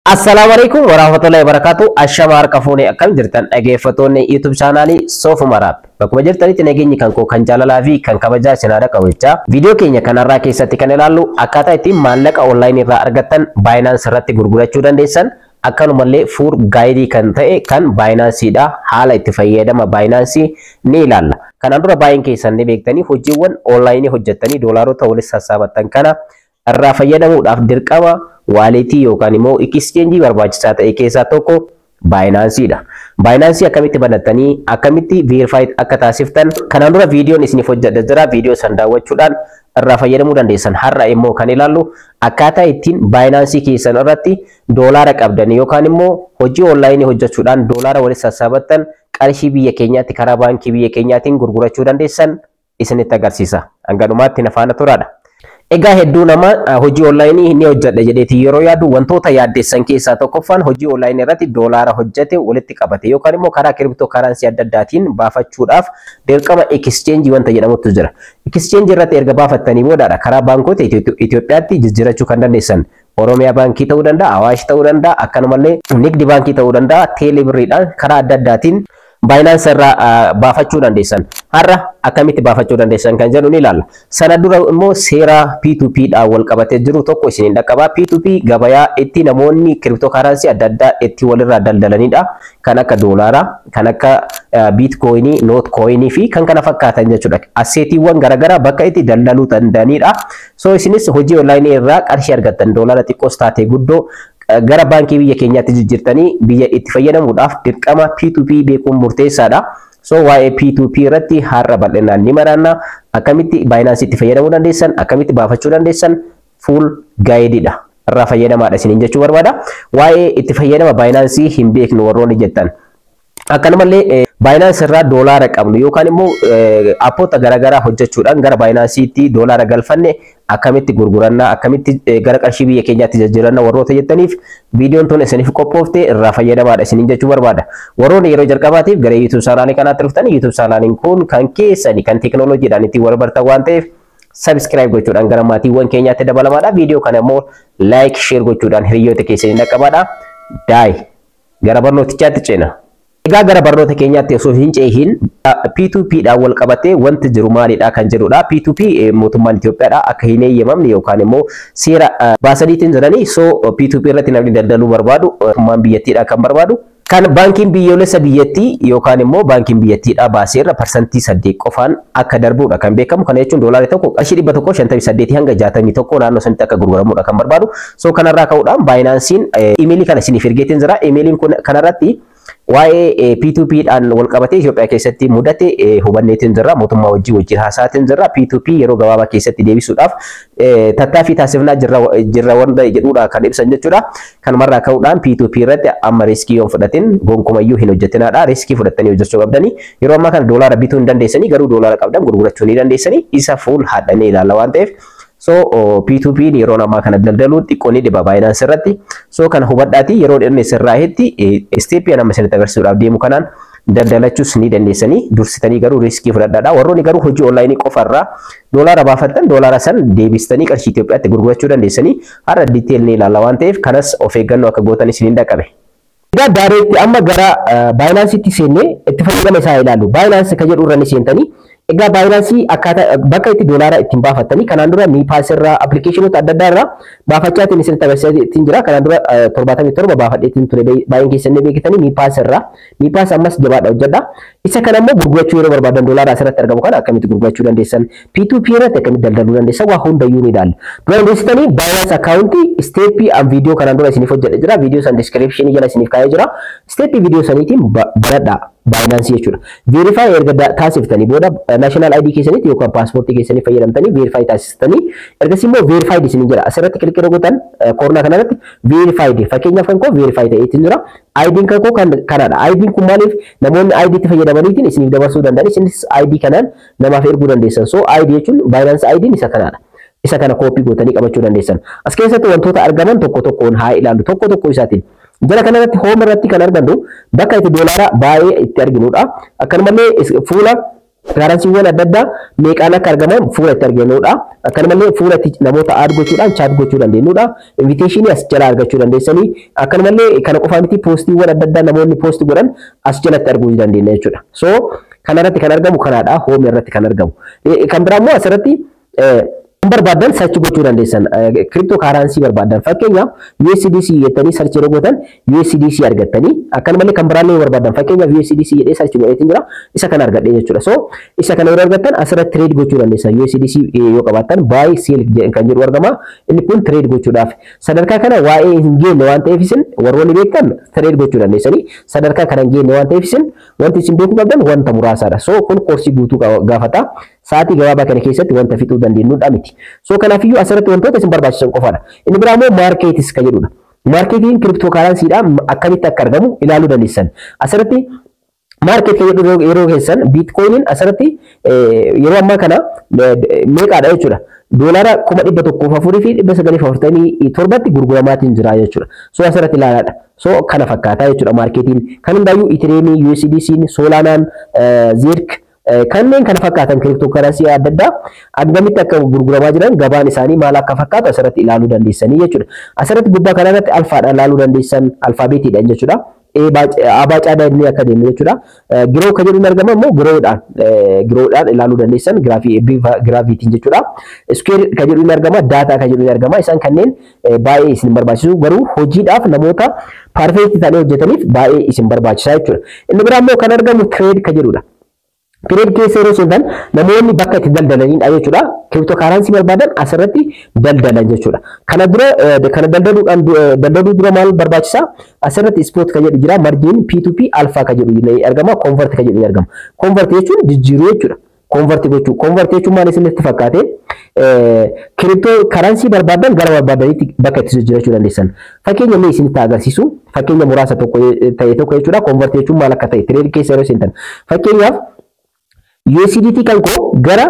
Assalamualaikum warahmatullahi wabarakatuh. Ashamar kafune akam jirtan dhageeffattoonni YouTube channel Sofu Marab. Bakkuma jirtanitti nageenyi kan koo kan jaalalaa fi kan kabajaa sinada qabecha. Video keenya kanarraa keessatti kan ilaallu akkaataa ittiin maallaqa online irraa argattan Binance irratti gurgurachuu dandeessan. Akkanumallee fuur gaayidii kan ta'e kan Binance dha. Haala itti fayyadama Binance ni ilaalla. Kanaan dura baay'een keessan ni beektanii hojiiwwan online hojjettanii doolaarota walitti sassaabattan kana irraa fayyadamuudhaaf dirqama walletii yookaan immoo exchange barbaachisaa ta'e keessaa tokko Binance dha. Binance akkamitti banattanii akkamitti verified akka taasiftan kanaan dura viidiyoon isiniif hojjedhe jira. Viidiyoo san daawwachuudhaan irraa fayyadamuu dandeessan. Har'a immoo kan ilaallu akkaataa ittiin Binance keessan irratti doolaara qabdan yookaan immoo hojii online hojjechuudhaan doolaara walitti sassaabattan qarshii biyya keenyaatti karaa baankii biyya keenyaatiin gurgurachuu dandeessan isinitti agarsiisa. Hanga dhumaatti na faana turaadha. Egaa hedduu nama hojii online ni hojjedha jedheeti yeroo yaadu wantoota yaaddeessan keessaa tokkoffaan hojii online irratti doolaara hojjete walitti qabate yookaan immoo karaa cryptocurrency adda addaatiin baafachuudhaaf dirqama exchange wanta jedhamutu jira. Exchange irratti erga baafattanii boodadha karaa baankota Itoophiyaatti jijjiirachuu kan dandeessan. Oromiyaa baankii ta'uu danda'a, Awaash ta'uu danda'a, akkanumallee Nigdi baankii ta'uu danda'a, Teelebirriidhaan karaa adda addaatiin Binance irraa baafachuu dandeessan. Har'a akkamitti baafachuu dandeessan kan jedhu ni ilaalla. Sana dura immoo seera P2P dhaan wal qabatee jiru tokko isiniin dhaqqaba. P2P gabayaa itti namoonni cryptocurrency adda addaa itti walirraa daldalanidha. Kan akka doolaaraa, kan akka bitcoinii, notcoinii fi kan kana fakkaatan jechuudha. Asseetiiwwan garaagaraa bakka itti daldaluu danda'anidha. So isinis hojii online irraa qarshii argattan doolaara xiqqoos taate guddoo gara baankii biyya keenyaatti jijjiirtanii biyya itti fayyadamuudhaaf dirqama P2P beekuun murteessaadha. So waa'ee P2P irratti har'a bal'inaan ni maranna. Akkamitti Binance itti fayyadamuu dandeessan, akkamitti baafachuu dandeessan full guide-dha. Irraa fayyadamaadha isiniin jechuu barbaada. Waa'ee itti fayyadama Binance hin beeknu warroonni jettan. Akkanumallee Binance irraa doolaara qabnu yookaan immoo appoota garaagaraa hojjechuudhaan gara Binanceetti doolaara galfanne akkamitti gurguranna akkamitti gara qarshii biyya keenyaatti jijjiiranna warroota jettaniif viidiyoon tun isiniif qophoofte irraa fayyadamaadha isiniin jechuu barbaada. Warroonni yeroo jalqabaatiif gara YouTube chaanaalii kanaatti dhuftanii YouTube chaanaaliin kun kan keessani kan teekinooloojiidhaan ittiin wal bartan waan ta'eef subscribe gochuudhaan gara maatiiwwan keenyaatti dabalamaadha. Viidiyoo kana immoo like share gochuudhaan hiriyoota keessanii dhaqqabaadha. Gara barnootichaatti ceena. Egaa gara barnoota keenyaatti osoo hin ceehin P2P dhaan wal qabatee wanti jiru maalidha kan jedhudha. P2P mootummaan Itoophiyaadha akka hin eeyyamamne yookaan immoo seera baasaniitiin jiranii. So P2P irratti namni daldaluu barbaadu mootummaan biyyattiidha kan barbaadu. Kan baankiin biyyoolessa biyyattii yookaan immoo baankiin biyyattiidha baaseerra parsantii 8 qofaan akka darbudha kan beekamu. Kana jechuun doolaara tokko qarshii 158 hanga 61 naannoo sanitti akka gurguramudha kan barbaadu. So kanarraa ka'uudhaan Binance'n emailii kana isiniif ergeetiin jira. Emailiin kun kanarratti waa'ee P2P dhaan wal qabatee Itoophiyaa keessatti mudate hubanneetiin jirra. Mootummaa wajjin haasaatiin jirra. P2P yeroo gabaabaa keessatti deebisuudhaaf tattaaffii taasifnaa jirra wanta jedhudha kan ibsan jechuudha. Kanumarraa ka'uudhaan P2P irratti amma riskii yoon fudhatin gonkumayyuu hin hojjetinaadha. Riskii fudhattanii hojjechuu qabdanii yeroo ammaa kana doolaara bituu hin dandeessanii garuu doolaara qabdan gurgurachuu ni dandeessanii isa full haadhanii ilaalla waan ta'eef. So P2P yeroo ammaa kana daldaluu xiqqoo ni dhiba Binance irratti. So kana hubadhaati yeroo inni sirraa hetti steepii nama isinitti agarsiisuudhaaf deemu kanaan daldalachuus ni dandeessanii dursitanii garuu riskii fudhadhaadha. Warroonni garuu hojii online qofarraa doolaara baafattan doolaara san deebistanii qarshii Itoophiyaatti gurgurachuu dandeessanii har'a detail ni ilaalla waan ta'eef kanas of eeggannoo akka gootan isiniin dhaqqabe. Egaa daareetti amma gara Binanceetti seennee itti fayyadama isaa ilaallu. Binance kan jedhu irra ni seentanii egaa Binance akkaataa bakka itti doolaara ittiin baafattanii kanaan dura Miipaas irraa appilikeeshinoota adda addaa irraa baafachaatiin isinitti agarsiisaa jira. Kanaan dura 77 baafadheetiin ture baay'een keessan ni beektanii Miipaas irraa. Miipaas ammas jabaadha hojjedha. Isa kana immoo gurgurachuu yeroo barbaadan doolaara asirratti argamu kana akkamitti gurgurachuu dandeessan P2P irratti akkamitti daldaluu dandeessan waa hundayyuu ni ilaalla. Dura dandeessitanii Binance akkaawuntii steepii an viidiyoo kanaan dura isiniif hojjedhe jira. Viidiyoo san description jala isiniif kaa'ee jira. Steepii viidiyoo saniitiin baradhaa. Binance jechuudha. Verify erga taasiftanii booda national ID keessanitti yookaan paaspoortii keessanii fayyadamtanii verify taasistanii ergasii immoo verified isin jira. Asirratti kilkii gootan koornaa kanarratti verified fakkeenyaaf kan koo verify ta'eetiin jira. ID kan koo kanadha. ID kun maaliif namoonni ID itti fayyadamaniitiin isiniif dabarsuu danda'an isinis ID kanaan namaaf erguu dandeessan. So ID jechuun Binance ID isa kanadha. Isa kana koopii gootanii qabachuu dandeessan. As keessatti wantoota argaman tokko tokkoon haa ilaallu tokko tokko isaatiin. Jala kanarratti home irratti kan argannu bakka itti doolaara baay'ee itti arginudha. Akkanumallee fuula Garansiiwwan adda addaa meeqaan akka argaman fuula itti argannudha. Akkanumallee fuula itti namoota aad gochuudhaan chat gochuu dandeenyudha. Invitation as jala argachuu dandeessanii akkanumallee kana qofaa miti poostiiwwan adda addaa namoonni poost godhan as jalatti arguu dandeenya jechuudha. So kanarratti kan argamu kanaadha. Home irratti kan argamu. Kan biraa immoo asirratti barbaadan search gochuu dandeessan cryptocurrency barbaadan fakkeenyaaf USDC jettanii search yeroo gootan USDC argattanii akkanumallee kan biraallee barbaadan fakkeenyaaf USDC jedhee search godheetiin jira isa kana argadhee jechuudha. So isa kana yeroo argattan asirratti trade gochuu dandeessan USDC yoo qabaattan buy sell kan jedhu argama. Inni kun trade gochuudhaaf sadarkaa kana waa'ee hin geenne waan ta'eef isin warroonni beektan trade gochuu dandeessanii sadarkaa kana hin geenne waan ta'eef isin wanti isin beekuu qabdan wanta muraasaadha. So kun koorsii guutuu gaafata. Sa'aatii gabaabaa kana keessatti wanta fixuu dandeenyudha miti. So kanaafiyyuu asirratti wantoota isin barbaachisan qofaadha. Inni biraa immoo maarkeetis kan jedhudha. Maarkeetiin cryptocurrencyidha akkamitti akka argamu ilaaluu dandeessan. Asirratti maarkeet kan jedhu yeroo keessan biitcoinin asirratti yeroo ammaa kana meeqaadha jechuudha. Doolara 1,104,947tti gurguramaatiin jira jechuudha. So asirratti ilaalaadha. So kana fakkaataa jechuudha maarkeetiin. Kan hundaayyuu Ethereum, USDC, Solanaan, Zirk kanneen kana fakkaatan cryptocurrency adda addaa akkamitti akka gurguramaa jiran gabaan isaanii maal akka fakkaatu asirratti ilaaluu dandeessanii jechuudha. Asirratti gubbaa kanarratti alfaadhaan ilaaluu dandeessan alfaabeetiidhaan jechuudha. Abacaa daandii akka deemu jechuudha. Giroo kan jedhuun argama immoo giroodhaan ilaaluu dandeessan giraavitiin jechuudha. Square kan jedhuun argama daataa kan jedhuun argama. Isaan kanneen baay'ee isin barbaachisu garuu hojiidhaaf namoota perfect ta'anii hojjetaniif baay'ee isin barbaachisa jechuudha. Inni biraa immoo kan argamu trade kan jedhudha. Trade keessa yeroo seentan namoonni bakka itti daldalaniidha jechuudha. Cryptocurrency barbaadan asirratti daldalan jechuudha. Kana daldaluu dura maal barbaachisa? Asirratti spot kan jedhu jira, margin P2P alpha kan jedhu argama, convert kan jedhu argama. Convert jechuun jijjiiruu jechuudha. Convert gochuu. Convert jechuun maal isinitti fakkaate? Cryptocurrency barbaadan gara barbaadaniitti bakka itti jijjiirachuu dandeessan. Fakkeenya mee isinitti agarsiisu? Fakkeenya muraasa tokko jechuudha. Convert jechuun maal akka ta'e trade keessa yeroo seentan. Fakkeenyaaf USDT kan koo gara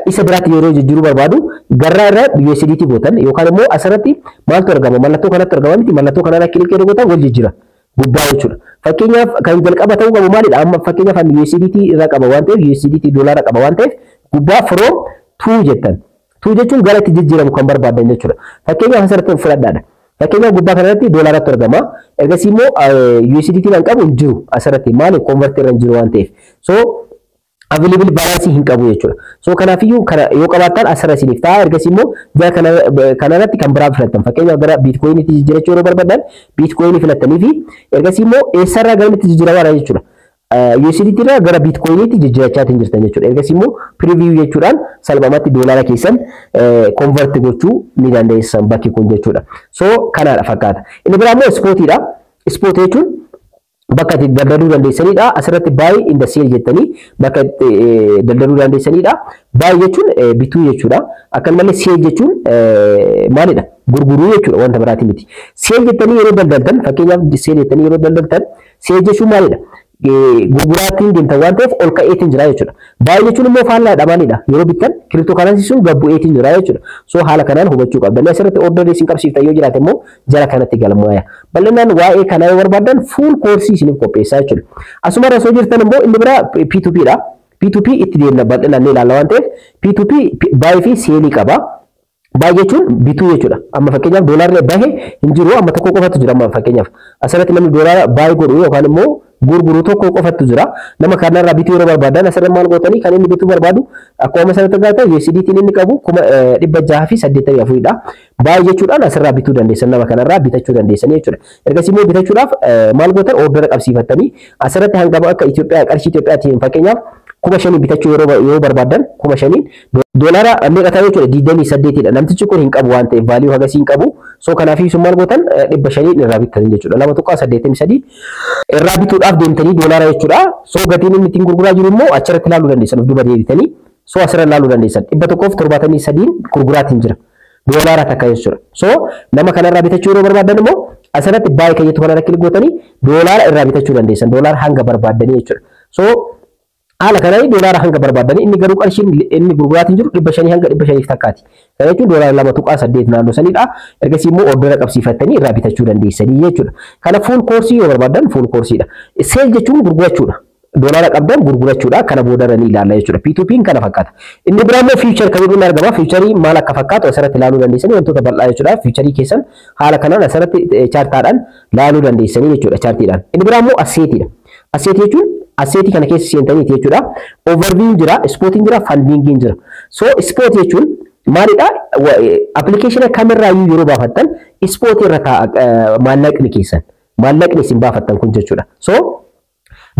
isa biraatti yeroo jijjiiruu barbaadu garraa irra USDT gootan yookaan immoo asirratti maaltu argama mallattoo kanatti argama miti mallattoo kanarra kilikii gootan wal jijjiira gubbaa jechuudha. Fakkeenyaaf kan jalqaba ta'uu qabu maalidha amma fakkeenyaaf ani USDT irra qaba waan ta'eef USDT doolaara qaba waan ta'eef gubbaa from to jettan. To jechuun gara itti jijjiiramu kan barbaadan jechuudha. Fakkeenyaaf asirratti fudhadhaadha. Fakkeenyaaf gubbaa kanarratti doolaaratti argama. Ergasii immoo USDT kan qabu hin jiru asirratti maali convert irra hin jiru waan ta'eef. So available balance hin qabu jechuudha. So kanaafiyyuu kana yoo qabaattan asirra isiniif ta'a. Ergasii immoo gara kanarratti kan biraa filattan. Fakkeenyaaf gara biitcoiniitti jijjiirachuu yeroo barbaadan biitcoinii filattanii fi ergasii immoo eessarraa gara itti jijjiiramaa jechuudha. USDT irraa gara biitcoiniitti jijjiirachaatiin jirtan jechuudha. Ergasii immoo preview jechuudhaan salphumatti doolaara keessan convert gochuu ni dandeessan bakki kun jechuudha. So kanaadha fakkaata. Inni biraa immoo spootiidha. Spoot jechuun bakka itti daldaluu dandeessanidha. Asirratti buy in the sale jettanii bakka itti daldaluu dandeessanidha. Buy jechuun bituu jechuudha. Akkanumallee sale jechuun maalidha? Gurguruu jechuudha wanta biraati miti. Sale jettanii yeroo daldaltan fakkeenyaaf sale jettanii yeroo daldaltan sale jechuun maalidha? Gurguraatiin deemtan waan ta'eef ol ka'eetiin jira jechuudha. Buy jechuun immoo faallaadha maalidha? Yeroo bittan cryptocurrency sun gabbu'eetiin jira jechuudha. So haala kanaan hubachuu qabdan. Asirratti order isin qabsiiftan yoo jiraate immoo jala kanatti galmaaya. Bal'inaan waa'ee kanaa yoo barbaadan full course isiniif qopheessaa jechuudha. Asumarra soo jirtan immoo inni biraa P2P dha. P2P itti deemna bal'inaan ni ilaalla waan ta'eef P2P buy fi sale qaba. Buy jechuun bituu jechuudha. Amma fakkeenyaaf doolaarri bahe hin jiru amma tokko qofatu jira amma fakkeenyaaf. Asirratti namni doolaara buy godhu yookaan immoo gurguru tokko qofatu jira. Nama kanarraa bituu yeroo barbaadan asirra maal gootanii kan inni bituu barbaadu akkuma asirratti agartan USDT inni qabu 684 dha. Buy jechuudhaan asirraa bituu dandeessan nama kanarraa bitachuu dandeessan jechuudha. Ergasii immoo bitachuudhaaf maal gootan order qabsiifattanii asirratti hanga akka Itoophiyaa qarshii Itoophiyaatiin fakkeenyaaf 5,000 bitachuu yeroo barbaadan 5,000 doolaara meeqa ta'e jechuudha 28 dha. Namtichi kun hin qabu waan ta'eef value hagasii hin qabu. So kanaafii sun maal gootan 500 irraa bitatan jechuudha. 2.83 irraa bituudhaaf deemtanii doolaara jechuudha. So gatiin inni ittiin gurguraa jiru immoo achirratti ilaaluu dandeessan of duuba deebitanii. So asirra ilaaluu dandeessan 173 gurguraatiin jira. Doolaara takka jechuudha. So nama kanarraa bitachuu yeroo barbaadan immoo asirratti buy kan jettu kanarra kilik gootanii doolaara irraa bitachuu dandeessan. Doolaara hanga barbaadanii jechuudha. So haala kanaan doolaara hanga barbaadanii inni garuu qarshiin inni gurguraatiin jiru 500 hanga 500 takkaati. Kana jechuun doolaara 2.8 naannoo sanidha. Ergasii immoo order qabsiifattanii irraa bitachuu dandeessanii jechuudha. Kana full course yoo barbaadan full courseedha. Sale jechuun gurgurachuudha. dolara qabdan gurgurachuudha kana boodaranii ilaalla jechuudha P2P kana fakkaata inni biraammoo future kan jedhu argama future maal akka fakkaatu asirratti ilaaluu dandeessanii wantoota bal'aa jechuudha future keessan haala kanaan asirratti chartaadhaan ilaaluu dandeessanii jechuudha chartiidhaan inni biraammoo asseetiidha asseeti jechuun asseeti kana keessa seentanii jechuudha overview jira spot jira funding jira so spot jechuun maalidha application kamerraa yeroo baafattan spot irra maallaqni keessan maallaqni isin baafattan kun jechuudha so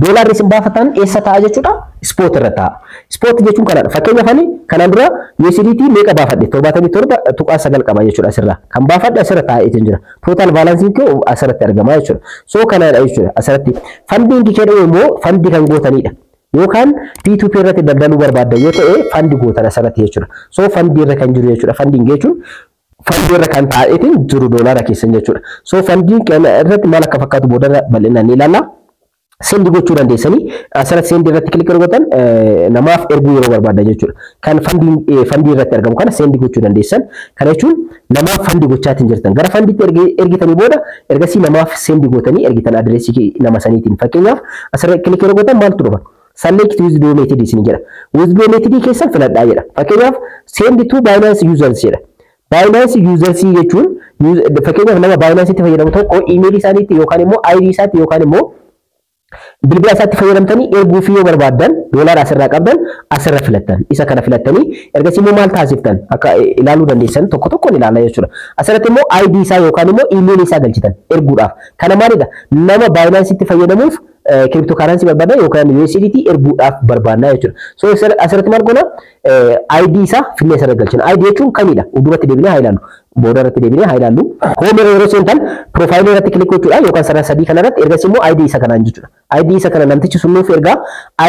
dolarri isin baafatan eessa ta'a jechuudha spot irra ta'a spot jechuun kana fakkeenyaaf ani kanaan dura USDT meeqa baafadhe 77.9 qaba jechuudha asirra kan baafadhe asirra taa'ee jira total balance koo asirratti argama jechuudha so kanaadha jechuudha asirratti funding jedhamu immoo fandi kan gootanidha yookaan P2P irratti daldaluu barbaaddan yoo ta'e fandi gootan asirratti jechuudha so fandi irra kan jiru jechuudha funding jechuun fandi irra kan taa'eetiin jiru dolara keessan jechuudha so funding kana irratti maal akka fakkaatu booda bal'inaan ilaalla sendi gochuu dandeessanii asirratti sendi irratti kilik godhatan namaaf erguu yeroo barbaadan jechuudha kan fandi irratti argamu kana sendi gochuu dandeessan kana jechuun namaaf fandi gochaatiin jirtan gara fandiitti ergitanii booda ergasii namaaf sendi gootanii ergitan adreesii nama saniitiin fakkeenyaaf asirratti kilik godhatan maaltu dhufa select withdraw method isin jedha withdraw method keessan filadhaa jedha fakkeenyaaf send to Binance users jedha Binance users jechuun fakkeenyaaf nama Binance itti fayyadamu tokko email isaaniitti yookaan immoo ID isaatti yookaan immoo bilbila isaatti fayyadamtanii erguu fi yoo barbaadan dolara asirraa qabdan asirra filattan isa kana filattanii ergasii immoo maal taasiftan akka ilaaluu dandeessan tokko tokkoon ilaala jechuudha asirratti immoo ID isaa yookaan immoo email isaa galchitan erguudhaaf kana maalidha nama Binance itti fayyadamuuf cryptocurrency barbaada yookaan USDT erguudhaaf barbaadna jechuudha so asirratti maal goona ID isaa finnee asirra galchina ID jechuun kamidha uduratti deebinee haa ilaallu boodarratti deebinee haa ilaallu home yeroo seentan profile irratti kilik gochuudha yookaan sarara sadii kanarratti ergasii immoo ID isa kanaan jechuudha ID isa kana namtichi sun nuuf ergaa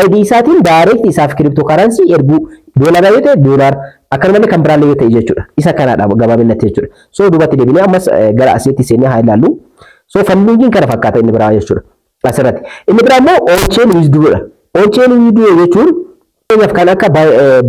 ID isaatiin direct isaaf cryptocurrency erguu dolara yoo ta'e dolar akkanumallee kan biraallee yoo ta'e jechuudha isa kanaadha gabaabinatti jechuudha so duubatti deebinee ammas gara asitti seenee haa ilaallu so funding kana fakkaata inni biraa jechuudha asirratti inni biraa immoo on-chain withdrawal on-chain withdrawal jechuun fakkeenyaaf kan akka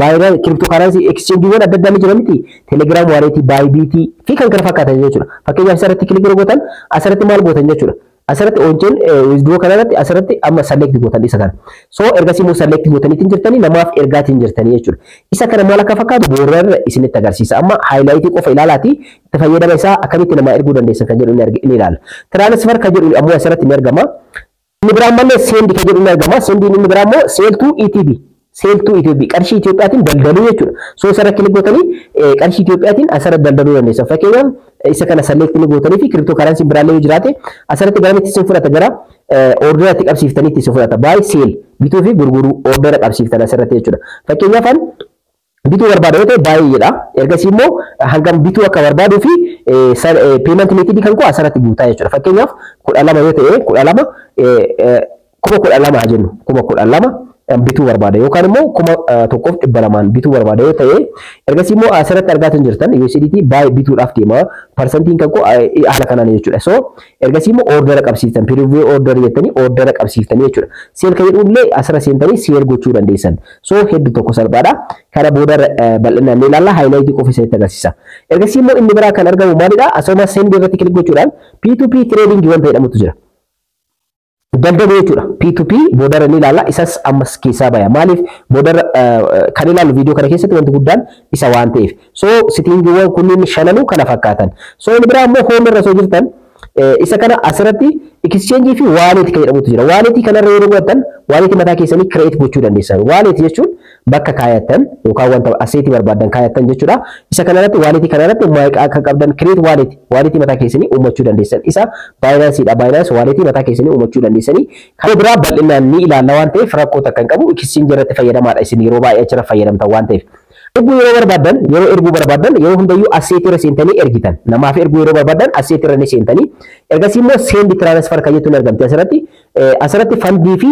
Binance cryptocurrency exchangeewwan adda addaa ni jiran miti Telegram wallet Bybit fi kan kana fakkaatan jechuudha fakkeenyaaf asirratti kilik gootan asirratti maal gootan jechuudha asirratti on-chain withdraw kanarratti asirratti amma select gootan isa kana so ergasii immoo select gootaniitiin jirtanii namaaf ergaatiin jirtanii jechuudha isa kana maal akka fakkaatu boorarra isinitti agarsiisa amma highlight qofa ilaalaati itti fayyadama isaa akkamitti nama erguu dandeessan kan jedhu ni ilaala transfer kan jedhu ammoo asirratti ni argama inni biraa ammallee send kan jedhu ni argama send inni biraa ammoo sell to ETB sell to Ethiopia qarshii Itiyoophiyaatiin daldaluu jechuudha so isarra kilik gootanii qarshii Itiyoophiyaatiin asirra daldaluu dandeessan fakkeenyaaf isa kana select ni gootanii fi cryptocurrency biraallee yoo jiraate asirratti garamitti isin fudhata gara orderatti qabsiiftaniitti isin fudhata buy sell bituu fi gurguruu ordera qabsiiftan asirratti jechuudha fakkeenyaaf bituu barbaada yoo ta'e buy jedha ergasii immoo hangam bituu akka barbaaduu fi payment method kan koo asirratti guutaa jechuudha fakkeenyaaf 12 yoo ta'e 12 kuma 12 haa jennu kuma 12 bituu barbaada yookaan immoo kuma tokkoof 200 bituu barbaada yoo ta'e ergasii immoo asirratti argaatiin jirtan USDT buy bituudhaaf deema percentiin kan koo haala kanaan jechuudha so ergasii immoo ordera qabsiiftan preview order jettanii ordera qabsiiftanii jechuudha seel kan jedhullee asirra seentanii seel gochuu dandeessan so hedduu tokko salphaadha kana booda bal'inaan ilaalla highlight qofa isinitti agarsiisa ergasii immoo inni biraa kan argamu maalidha asuma send irratti kilik gochuudhaan P2P trading wanta jedhamutu jira daldaluu jechuudha P2P boodara ni ilaalla isas ammas keessaa baya maaliif boodara kan ilaallu viidiyoo kana keessatti wanti guddaan isa waan ta'eef so sittingiiwwan kunniin shananuu kana fakkaatan so inni biraa immoo home irra soo jirtan isa kana asirratti exchange fi wallet kan jedhamutu jira wallet kanarra yeroo godhatan wallet mataa keessanii create gochuu dandeessan wallet jechuun bakka kaayattan yookaan wanta asseetii barbaadan kaayattan jechuudha isa kanarratti wallet kanarratti maqaa akka qabdan create wallet mataa keessanii uumachuu dandeessan isa Binance dha Binance wallet mataa keessanii uumachuu dandeessanii kan biraa bal'inaan ni ilaalla waan ta'eef rakkoo takka hin qabu exchange irratti fayyadamaadha isin yeroo baay'ee achirra fayyadamtan waan ta'eef erguu yeroo barbaadan yeroo hundayyuu asseetii irra seentanii ergitan namaaf erguu yeroo barbaadan asseetii irra ni seentanii ergasii immoo send transfer kan jettuun argamti asirratti fandii fi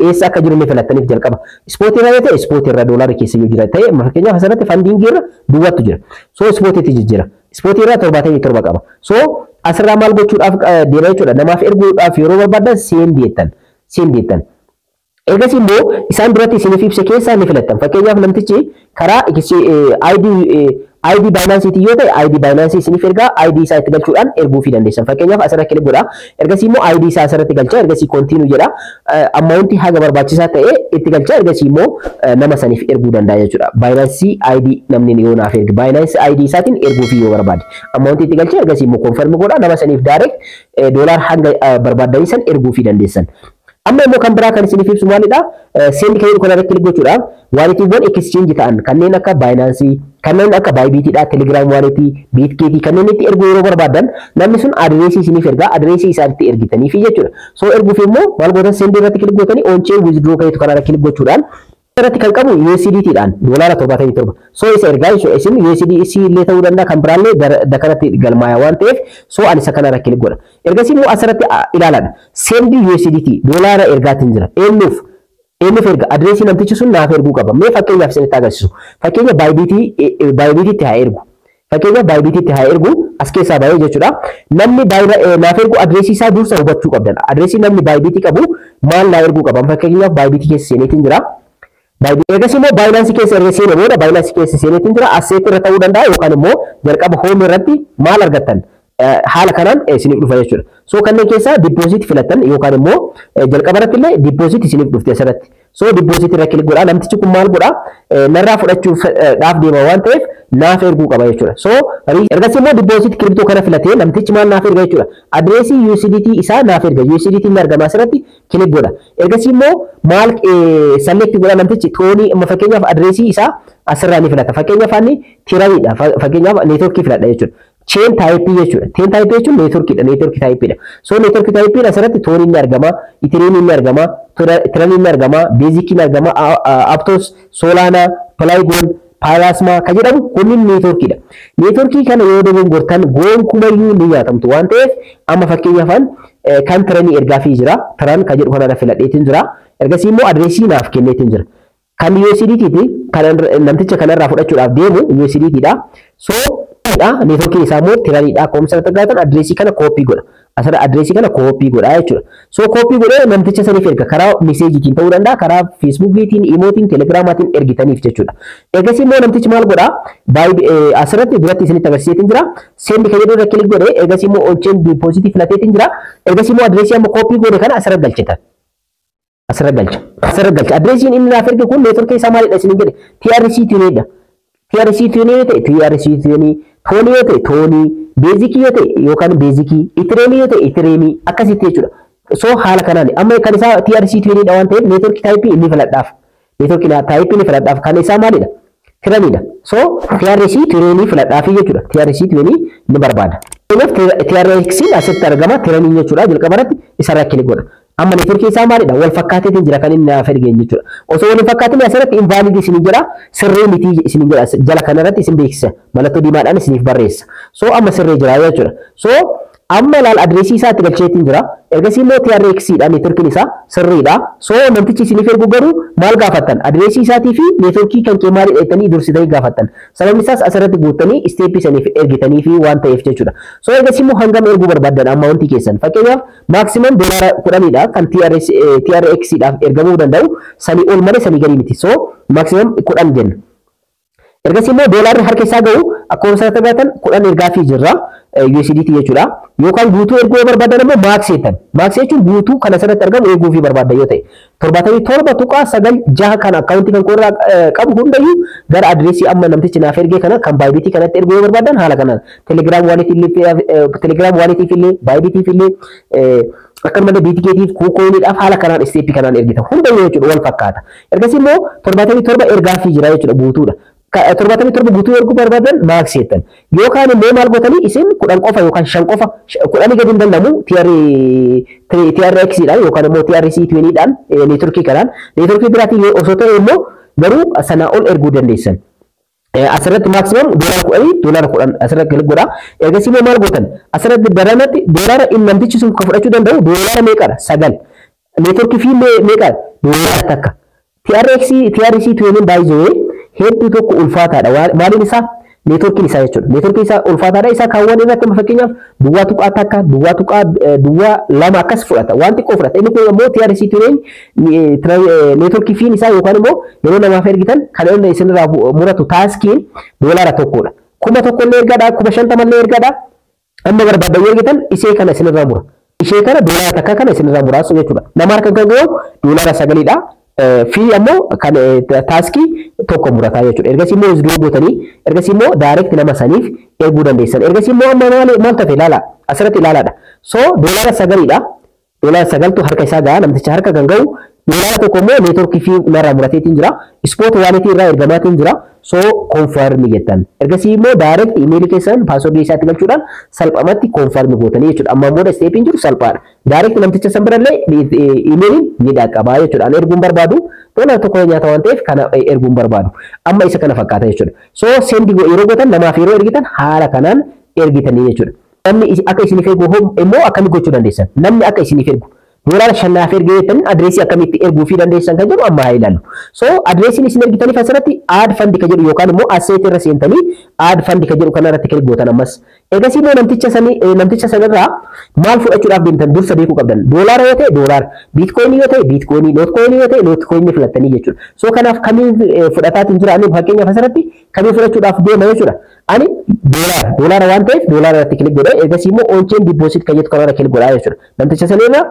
eessa akka jiru ni filattaniif jalqaba spot irra yoo ta'e spot irra doolarii keessa yoo jira ta'e fakkeenyaaf asirratti fandiin irra duwwaatu jira so spotitti jijjiira spot irra 77 qaba so asirraa maal gochuudhaaf deema jechuudha namaaf erguudhaaf yeroo barbaadan send jettan ergasii immoo isaan duratti isiniif ibsa keessaa ni filattan fakkeenyaaf namtichi karaa ID ID Binance yoo ta'e ID Binance isiniif ergaa ID isaa itti galchuudhaan erguu fi dandeessan. Fakkeenyaaf asirra kilik godha. Ergasii immoo ID isaa asirratti galcha. Ergasii continue jedha. Amount haga barbaachisaa ta'e itti galcha. Ergasii immoo nama saniif erguu danda'a jechuudha. Binance ID namni yoo naaf ergu Binance ID isaatiin erguu fi yoo barbaade amount itti galcha. Ergasii immoo confirm godha. Nama saniif direct dollar hanga barbaadanii san erguu fi dandeessan. Amma immoo kan biraa kan isiniif ibsu maalidha? Send kan jedhu kanarratti kilik gochuudhaan waalitiiwwan exchange ta'an kanneen akka Binance, kanneen akka Bybit dha, Telegram wallet, Bitget kanneen itti erguu yeroo barbaadan namni sun adreesii isiniif ergaa, adreesii isaatti ergitanii fi jechuudha. So erguuf immoo maal gootan send irratti kilik gootanii on chain withdraw kan jedhu kanarratti kilik gochuudhaan irratti kan qabu USDT dhaan doolaara 77. So isa ergaa isin USDC illee ta'uu danda'a kan biraallee dakanatti galmaaya waan ta'eef so ani isa kanarra kilik godha. Ergasii immoo asirratti ilaaladha. Send USDT doolaara ergaatiin jira. Eenyuuf erga adreesii namtichi sun naaf erguu qaba. Mee fakkeenyaaf isinitti agarsiisu. Fakkeenya Bybititti haa ergu. Fakkeenya Bybititti haa ergu as keessaa baay'ee jechuudha. Namni naaf ergu adreesii isaa dursa hubachuu qabdan. Adreesii namni Bybit qabu maal naa erguu qaba. Fakkeenyaaf Bybit keessa seeneetiin jira. Ergasii immoo Binance keessa erga seenee booda Binance keessa seeneetiin jira. Asseet irra ta'uu danda'a yookaan immoo jalqaba home irratti maal argattan haala kanaan isiniif dhufa jechuudha. So kanneen keessaa deposit filattan yookaan immoo jalqaba irratti illee deposit isiniif dhufte asirratti. So deposit irra kilik godha. Namtichi kun maal godha? Narraa fudhachuuf dhaaf deema waan ta'eef naaf erguu qaba jechuudha. So ergasii immoo deposit crypto kana filatee namtichi maal naaf erga jechuudha. Adreesii USDT isaa naaf erga. USDT ni argama asirratti kilik godha. Ergasii immoo maal select godha namtichi toonii fakkeenyaaf adreesii isaa asirraa ni filata. Fakkeenyaaf ani tiraniidha. Fakkeenyaaf networkii filadha jechuudha. Chain type jechuudha. Chain type jechuun networkidha. Network type dha. So network type asirratti toonii ni argama, Ethereum ni argama, Tron ni argama, Basic ni argama, Aptos, Solana, Polygon, Plasma kan jedhamu kunniin networkidha. Networkii kana yoo dogongortan gonkumayyuu ni nyaatamtu waan ta'eef amma fakkeenyaaf kan Tron ergaa fi jira. Tron kan jedhu kanarra filadheetiin jira. Ergasii immoo adreesii naaf kenneetiin jira. Kan USDT ti kan namticha kanarraa fudhachuudhaaf deemu USDT dha. So networking isaa immoo Tronidha. Koomsa tagaatan adreesii kana copy godha. Asirra adreesii kana copy godha jechuudha. So copy godhee namticha saniif erga karaa message ta'uu danda'a, karaa Facebook-tiin, Imo-tiin, Telegram-tiin ergitaniif jechuudha. Ergasii immoo namtichi maal godha? Asirratti duratti isinitti agarsiiseetiin jira. Send kan jedhu irra kilik godhee ergasii immoo on chain deposit filateetiin jira. Ergasii immoo adreesii amma copy godhe kana asirra galchitan. Asirra galcha. Adreesiin inni naaf erge kun network isaa maalidha isin jedhe? TRC-tiin dha. TRC-tiin yoo ta'e TRC-tiin, Toonii yoo ta'e Toonii, Basic yoo ta'e yookaan Basic, Ethereum yoo ta'e Ethereum akkasitti jechuudha. So haala kanaan amma kan isaa TRC-tiin dha waan ta'eef network type inni filadhaaf. Network type inni filadhaaf kan isaa maalidha? Tronidha. So TRC-tiin filadhaaf jechuudha. TRC-tiin ni barbaada. TRX asitti argama Tron jechuudha. Jalqaba irratti isarra kilik godha. Amma network isaa maalidha? Wal fakkaateetiin jira kan inni naaf ergeen jechuudha. Osoo wal fakkaatiin asirratti invalid isin jira, sirrii miti isin jira. Jala kanarratti isin beeksisa. Mallattoo diimaadhaan isiniif barreessa. So amma sirrii jira jechuudha. So amma laal adreesii isaatti galcheetiin jira. Ergasii immoo TRX dha networkiin isaa sirriidha. So namtichi isiniif ergu garuu maal gaafattan? Adreesii isaatii fi networkii kan kee maalidha jettanii dursitanii gaafattan. Sababni isaas asirratti guuttanii step isiniif ergitanii fi waan ta'eef jechuudha. So ergasii immoo hangam erguu barbaaddan amount keessan. Fakkeenyaaf maximum doolaara 10 dha kan TRX dhaaf ergamuu danda'u. Sanii ol malee sanii gadi miti. So maximum 10 jenna. Ergasii immoo doolaarri harka isaa ga'u akkuma sana tagaatan 10 ergaa fi jirra. USDT jechuudha. Yookaan guutuu erguu barbaadan immoo max jetan. Max jechuun guutuu kana asirratti argamu erguu fi barbaaddan yoo ta'e 77.9 kan akkaawuntii kan qorraa qabu hundayyuu gara adreesii amma namtichi naaf ergee kana kan Bybit kanatti erguu barbaadan haala kanaan Telegram wallet illee Bybit illee akkanumallee Bitgetiif KuCoinidhaaf haala kanaan step kanaan ergitan hundayyuu jechuudha wal fakkaata. Ergasii immoo 77 ergaa fi jira jechuudha guutuudha. 77 guutuu erguu barbaadan max jetan. Yookaan immoo maal gootanii isin 10 qofa yookaan 5 qofa 10 gadi hin danda'amu TRX dhaan yookaan immoo TRC-tiin dhaan networkii kanaan networkii biraatiin osoo ta'e immoo garuu sanaa ol erguu dandeessan. Asirratti maximum doolaara 10 asirratti kilik godha. Ergasii immoo maal gootan? Asirratti daranatti doolaara inni namtichi sun kan fudhachuu danda'u doolaara meeqadha? 9. Networkii fi meeqadha? Doolaara takka. TRC-tiin baay'ee hedduu tokko ulfaataadha. Maaliin isaa? Networkiin isaa jechuudha. Networkiin isaa ulfaataadha. Isaa kaawwan irratti fakkeenyaaf duwwaa tuqaa takka, duwwaa tuqaa duwwaa lama akkas fudhata. Waan xiqqoo fudhata. Inni kun immoo TRC-tiin networkii fiin isaa yookaan immoo yeroo namaaf ergitan kan inni isinirraa muratu taaskiin doolaara tokkodha. kuma tokkollee ergaadha kuma shantamallee ergaadha amma barbaadan ergitan isee kana isinirraa mura ishee kana doolaara takka kana isinirraa muraasu jechuudha nama harka kan ga'u doolaara sagalidha fi ammoo kan taaskii tokko murataa jechuudha ergasii immoo wizidoo gootanii ergasii immoo direct nama saniif erguu dandeessan ergasii immoo amma maal tafe ilaala asirratti ilaalaadha so doolaara sagalidha doolaara sagaltu harka isaa ga'a namticha harka kan ga'u doolaara tokko immoo neetworkii fi narraa murateetiin jira ispoot waanitii irraa ergamaatiin jira so konfirmi jettan ergasii immoo direct email keessan paaswordii isaatti galchuudhaan salphamatti konfirmi gootanii jechuudha amma immoo steepiin jiru salphaadha direct namticha san birallee emailiin ni dhaqqabaa jechuudha an erguun barbaadu doolaara tokko nyaata waan ta'eef kana erguun barbaadu amma isa kana fakkaata jechuudha so sendi yeroo gootan namaaf yeroo ergitan haala kanaan ergitanii jechuudha namni akka isiniif ergu immoo akkami gochuu dandeessan namni akka isiniif ergu doolaara shanaaf ergee jettan adreesii akkamitti erguu fi dandeessan kan jedhu amma haa ilaallu. So adreesiin isin ergitaniif asirratti add fund ka jedhu yookaan immoo asset irra seentanii add fund ka jedhu kanarratti klik gootan ammas. Egasii immoo namticha sanirraa maal fudhachuudhaaf deemtan dursa beekuu qabdan. Doolaara yoo ta'e doolaara, biitkoinii yoo ta'e biitkoinii, nootkoinii yoo ta'e nootkoinii filattanii jechuudha. So kanaaf kamiin fudhataatiin jira ani fakkeenyaaf asirratti kamiin fudhachuudhaaf deema jechuudha. Ani doolaara waan ta'eef doolaara irratti klik godha. Egasii immoo on-chain deposit kan jedhu kanarra klik godha jechuudha. Namticha sanirraa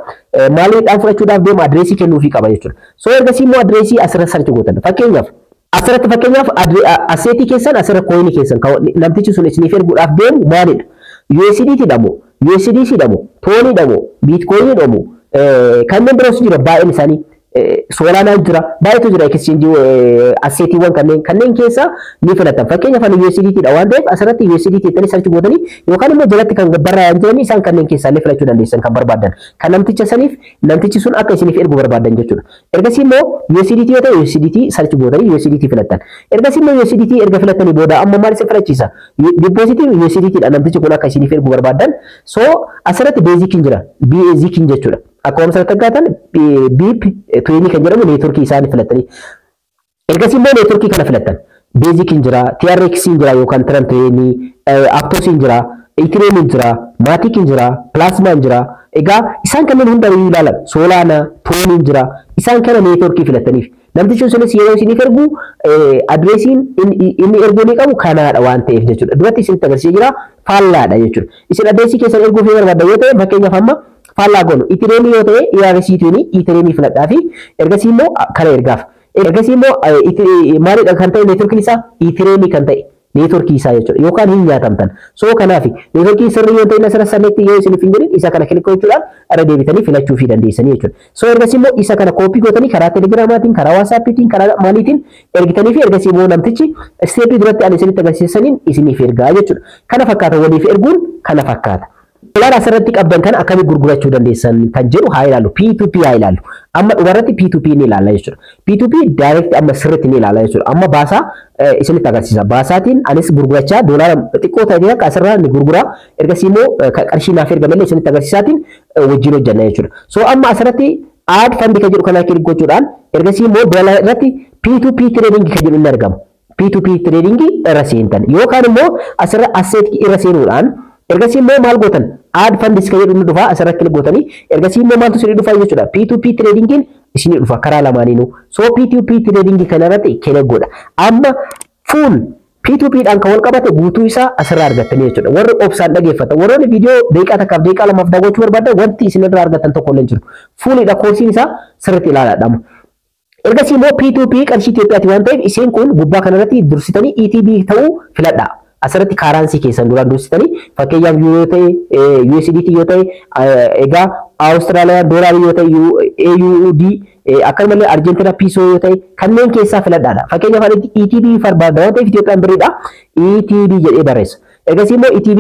maaliidhaan fudhachuudhaaf deema adreesii kennuufii qaba jechuudha. So ergasii immoo adreesii asirratti sarchi gootan. Fakkeenyaaf asseetii keessan asirra kooyinii keessan namtichi sun isiniif erguudhaaf deemu maalidha? USDT dhamu, USDC dhamu, toonii dhamu, biitkoinii dhamu, kanneen biroos jira baay'een isaanii. Soolaanaa jira baay'eetu jira exchange asseetiiwwan kanneen keessa ni filatan fakkeenyaaf ani USDT dha waan ta'eef asirratti USDT ittanii sarchi gootanii yookaan immoo jalatti kan barraa'an jiranii isaan kanneen keessaa illee filachuu dandeessan kan barbaadan kan namticha saniif namtichi sun akka isiniif ergu barbaadan jechuudha ergasii immoo USDT yoo ta'e USDT sarchi gootanii USDT filatan ergasii immoo USDT erga filatanii booda amma maal isin filachiisa depositiin USDT dha namtichi kun akka isiniif ergu barbaadan so asirratti beezikiin jira beezikiin jechuudha akkuma asirratti argatan beep toonii kan jedhamu neetworkii isaanii filatanii ergasii immoo neetworkii kana filatan beezikiin jira TRXiin jira yookaan Tranteenii Aptosiin jira Ethereumiin jira Maatikiin jira Plasmaan jira egaa isaan kanneen hunda ilaalan Solana tooniin jira isaan kana neetworkii filataniif namtichi sunis yeroo isiniif ergu adreesiin inni erguu ni qabu kanaadha waan ta'eef jechuudha duratti isinitti agarsiisee jira faallaadha jechuudha isin adreesii keessan erguu fi barbaaddan yoo ta'e fakkeenyaaf amma faallaa goonu Ethereum yoo ta'e ERC20 Ethereum filadhaa fi ergasii immoo kana ergaaf ergasii immoo maalidha kan ta'e neetworkiin isaa Ethereum kan ta'e neetworkii isaa jechuudha yookaan hin nyaatamtan so kanaaf neetworkii sirrii yoo ta'e asirra salleetti yoo isiniif hin jirin isa kana kilik gochuudhaan irra deebitanii filachuu fi dandeessanii jechuudha so ergasii immoo isa kana koopii gootanii karaa telegiraamaatiin karaa waasaappiitiin karaa maaliitiin ergitanii fi ergasii immoo namtichi steepii duratti ani isinitti agarsiisaniin isiniif ergaa jechuudha kana fakkaata waliif erguun kana fakkaata. Doolaara asirratti qabdan kan akkamitti gurgurachuu dandeessan kan jedhu haa ilaallu P2P haa ilaallu amma dhumarratti P2P ni ilaalla jechuudha P2P direct amma sirriitti ni ilaalla jechuudha amma baasaa isinitti agarsiisa baasaatiin anis gurgurachaa doolaara xiqqoo ta'e akka asirraa ni gurgura ergasii immoo qarshii naaf ergamellee isinitti agarsiisaatiin wajjin hojjanna jechuudha so amma asirratti add fund kan jedhu kana kilik gochuudhaan ergasii immoo doolaara irratti P2P trading kan jedhu ni argama P2P trading irra seentan yookaan immoo asirra asset irra seenuudhaan ergasii immoo maal gootan add funds kan jedhu ni dhufa asirra kilik gootanii ergasii immoo maaltu isinii dhufa jechuudha P2P tradingin isinii dhufa karaa lamaaniinuu so P2P trading kanarratti kilik godha amma full P2P dhaan kan wal qabate guutuu isaa asirraa argattanii jechuudha warri obsaan dhageeffatan warroonni viidiyoo daqiiqaa takkaaf daqiiqaa lamaaf daawwachuu barbaadan wanti isinirraa argatan tokko illee hin jiru fuulidha koorsiin isaa sirriitti ilaalaadha ergasii immoo P2P qarshii Itoophiyaati waan ta'eef isin kun gubbaa kanarratti dursitanii ETB ta'uu filadhaa asirratti kaaransii keessan duraan dursitanii fakkeenyaaf yoo ta'e USDT yoo ta'e egaa Austraaliyaan doolaarii yoo ta'e AUD akkasumallee Argentina piisoo yoo ta'e kanneen keessaa filadhaadha fakkeenyaaf ETB barbaada waan ta'eef Itoophiyaan biriidha ETB jedhee barreessa ergasii immoo ETB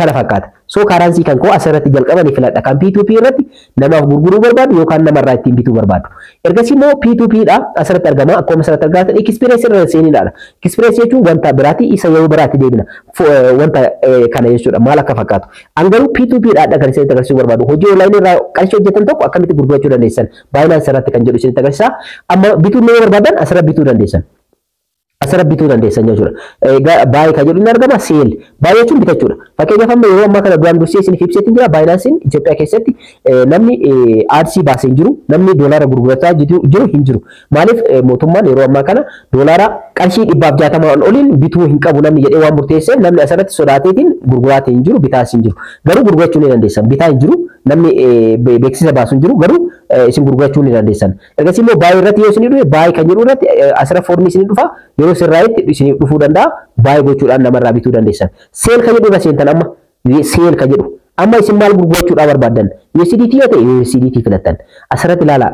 kana fakkaata so kaaransii kan koo asirratti jalqabanii filadha kan P2P irratti namaaf gurguruu barbaadu yookaan namarraa ittiin bituu barbaadu ergasii immoo P2P dha asirratti argama akkuma asirratti argatan Express irra seenidha Express jechuun wanta biraati isa yeroo biraatti deebina wanta kana jechuudha maal akka fakkaatu angaruu P2P dha kan isinitti agarsiisuu barbaadu hojii online irraa qarshii hojjetan tokko akkamitti gurgurachuu dandeessan Binance irratti kan jedhu isinitti agarsiisa amma bituu yoo barbaadan asirra bituu dandeessan asirra bituu dandeessan jechuudha. Baay'ee kan jedhu ni argama seel baay'ee jechuun bitachuudha. Fakkeenyaaf amma yeroo ammaa kana duraan dursee isiniif ibseetiin jira baay'inaansiin Itoophiyaa keessatti namni aadsii baasee hin jiru namni doolaara gurgurataa jiru hin jiru. Maaliif mootummaan yeroo ammaa kana doolaara qarshii 160 oliin bituu hin qabu namni jedhee waan murteessee namni asirratti sodaateetiin gurguraatee hin jiru bitaas hin jiru. Garuu gurgurachuu ni dandeessan bitaa hin jiru namni beeksisa baasu hin jiru garuu isin gurgurachuu ni dandeessan. Ergasii immoo baay'ee irratti yoo isin dhufe baay'ee kan jedhu irratti asirra foormii isin dhufa yeroo sirraa'itti isin dhufuu danda'a baay'ee gochuudhaan namarraa bituu dandeessan. Seel kan jedhu irra seentan amma seel kan jedhu amma isin maal gurgurachuudhaa barbaadan USDT yoo ta'e USDT filattan asirratti ilaalaa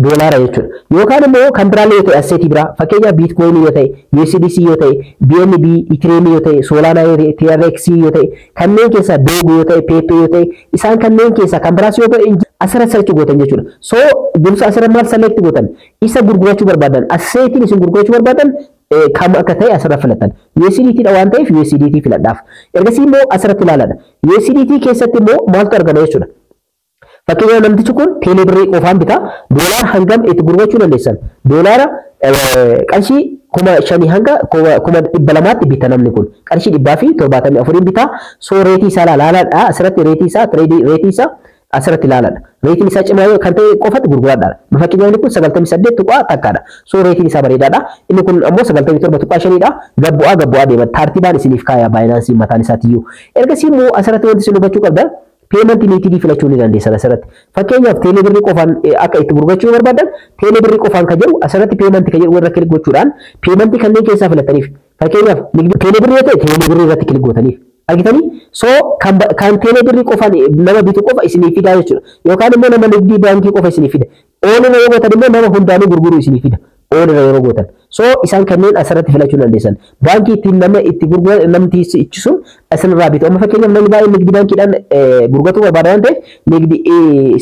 doolaara jechuudha. Yookaan immoo kan biraallee yoo ta'e asseetii biraa fakkeenyaaf biitcoin yoo ta'e USDC yoo ta'e BNB Ethereum yoo ta'e Solana yoo ta'e TRX yoo ta'e kanneen keessaa Doge yoo ta'e Pepe yoo ta'e isaan kanneen keessaa kan biraas yoo ta'e asirratti search gootan jechuudha. So dursa asirratti maal select gootan isa gurgurachuu barbaadan asseetiin isin gurgurachuu barbaadan kam akka ta'e asirra filatan USDT dha waan ta'eef USDT filadhaaf. Ergasii immoo asirratti ilaaladha. USDT keessatti immoo maaltu argama jechuudha. Fakkeenyaaf namtichi kun teeleebirrii qofaan bitaa doolaara hangam itti gurgurachuu dandeessan doolaara qarshii 5,000 hanga 200,000tti bita namni kun qarshii 174 bitaa soo reetii isaa ilaalaadha asirratti reetii isaa tireedii reetii isaa asirratti ilaaladha reetiin isaa cimaa kan ta'e qofatti gurguraadha fakkeenyaaf inni kun 98 tuqaa takkaadha soo reetiin isaa bareedaadha inni kun ammoo 97 tuqaa 5dha gabbu'aa deema tartiibaan isiniif kaaya baay'inaansii mataan isaatiyyuu ergasii immoo asirratti wanti isin hubachuu qabdan payment method filachuu ni dandeessan asirratti. Fakkeenyaaf teeleebirrii qofaan akka itti gurgurachuu barbaadan teeleebirrii qofaan kan jedhu asirratti payment kan jedhu irra kilik gochuudhaan payment kanneen keessaa filataniif. Fakkeenyaaf teeleebirrii yoo ta'e teeleebirrii irratti kilik gootaniif. Argitanii soo kan teeleebirrii qofaan nama bitu qofa isinii fida jechuudha. Yookaan immoo nama nigdii baankii qofa isinii fida. Ooluma yoo gootan immoo nama hundaanuu gurguruu isinii fida. Ooluma yeroo gootan. So isaan kanneen asirratti filachuu dandeessan. Baankii ittiin nama itti gurguran namti ichisu asirraa bitu. Amma fakkeenyaaf namni baay'ee nigdi baankiidhaan gurgurachuu barbaada waan ta'eef nigdi